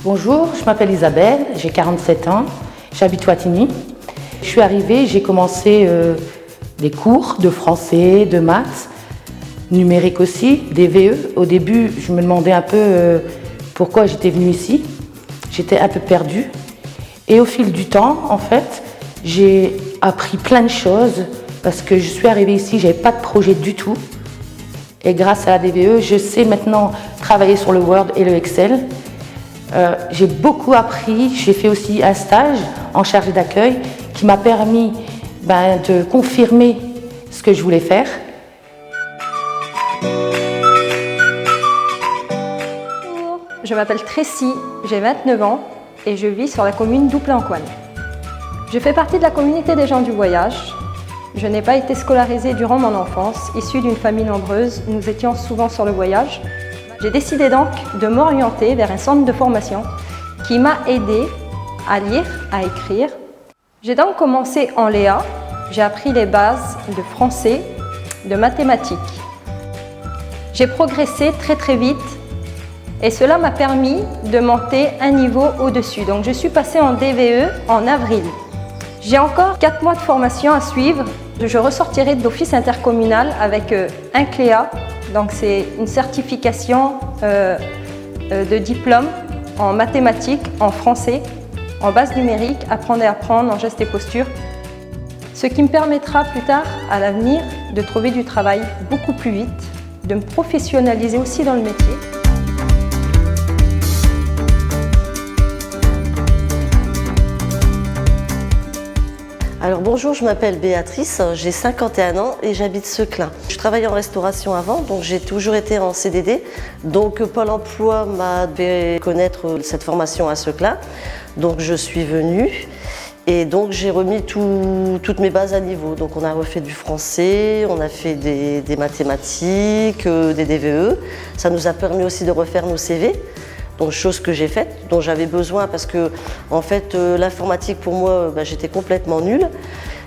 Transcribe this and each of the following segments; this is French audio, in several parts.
Bonjour, je m'appelle Isabelle, j'ai 47 ans, j'habite Wattignies. Je suis arrivée, j'ai commencé des cours de français, de maths, numérique aussi, des VE. Au début, je me demandais un peu pourquoi j'étais venue ici. J'étais un peu perdue. Et au fil du temps, en fait, j'ai appris plein de choses parce que je suis arrivée ici, je n'avais pas de projet du tout. Et grâce à la DVE, je sais maintenant travailler sur le Word et le Excel. J'ai beaucoup appris, j'ai fait aussi un stage en chargé d'accueil qui m'a permis de confirmer ce que je voulais faire. Bonjour, je m'appelle Tracy, j'ai 29 ans et je vis sur la commune d'Ouples-en-Couannes. Je fais partie de la communauté des gens du voyage. Je n'ai pas été scolarisée durant mon enfance, issue d'une famille nombreuse, nous étions souvent sur le voyage. J'ai décidé donc de m'orienter vers un centre de formation qui m'a aidée à lire, à écrire. J'ai donc commencé en Léa, j'ai appris les bases de français, de mathématiques. J'ai progressé très vite et cela m'a permis de monter un niveau au-dessus. Donc je suis passée en DVE en avril. J'ai encore 4 mois de formation à suivre. Je ressortirai de l'office intercommunal avec un CLEA. Donc c'est une certification de diplôme en mathématiques, en français, en base numérique, apprendre et apprendre, en gestes et postures. Ce qui me permettra plus tard, à l'avenir, de trouver du travail beaucoup plus vite, de me professionnaliser aussi dans le métier. Alors bonjour, je m'appelle Béatrice, j'ai 51 ans et j'habite Seclin. Je travaillais en restauration avant, donc j'ai toujours été en CDD. Donc Pôle emploi m'a fait connaître cette formation à Seclin. Donc je suis venue et donc j'ai remis toutes mes bases à niveau. Donc on a refait du français, on a fait des mathématiques, des DVE. Ça nous a permis aussi de refaire nos CV. Donc chose que j'ai faite, dont j'avais besoin parce que en fait l'informatique pour moi j'étais complètement nulle.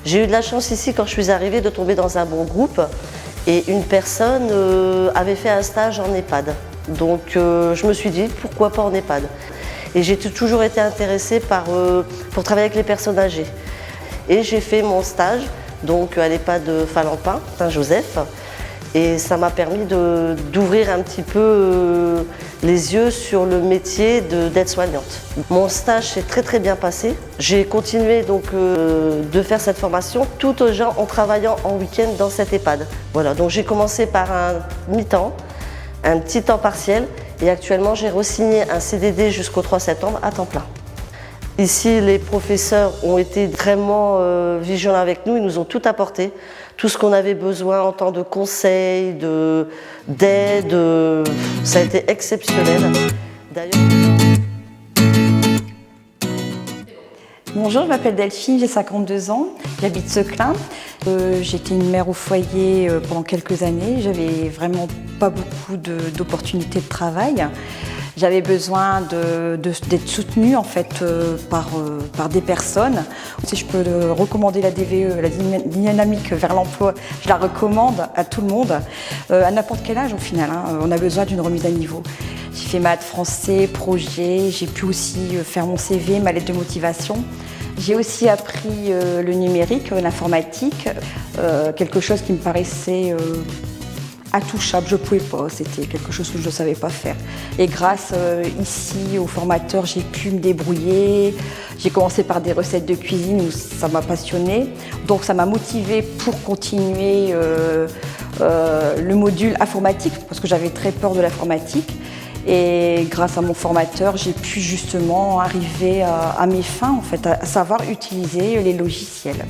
J'ai eu de la chance ici quand je suis arrivée de tomber dans un bon groupe et une personne avait fait un stage en EHPAD. Donc je me suis dit pourquoi pas en EHPAD. Et j'ai toujours été intéressée pour travailler avec les personnes âgées. Et j'ai fait mon stage donc à l'EHPAD Falampin, Saint-Joseph. Et ça m'a permis d'ouvrir un petit peu les yeux sur le métier d'aide-soignante. Mon stage s'est très bien passé. J'ai continué donc de faire cette formation tout en travaillant en week-end dans cette EHPAD. Voilà, donc j'ai commencé par un mi-temps, un petit temps partiel et actuellement j'ai re-signé un CDD jusqu'au 3 septembre à temps plein. Ici, les professeurs ont été vraiment vigilants avec nous, ils nous ont tout apporté. Tout ce qu'on avait besoin en temps de conseils, d'aide, ça a été exceptionnel. D'ailleurs. Bonjour, je m'appelle Delphine, j'ai 52 ans, j'habite Seclin. J'étais une mère au foyer pendant quelques années, j'avais vraiment pas beaucoup d'opportunités de travail. J'avais besoin d'être soutenue en fait par des personnes. Si je peux recommander la DVE, la dynamique vers l'emploi, je la recommande à tout le monde, à n'importe quel âge au final. On a besoin d'une remise à niveau. J'ai fait maths, français, projet, j'ai pu aussi faire mon CV, ma lettre de motivation. J'ai aussi appris le numérique, l'informatique, quelque chose qui me paraissait intouchable, je ne pouvais pas, c'était quelque chose que je ne savais pas faire. Et grâce ici aux formateurs, j'ai pu me débrouiller. J'ai commencé par des recettes de cuisine où ça m'a passionnée. Donc ça m'a motivée pour continuer le module informatique parce que j'avais très peur de l'informatique. Et grâce à mon formateur, j'ai pu justement arriver à mes fins, en fait, à savoir utiliser les logiciels.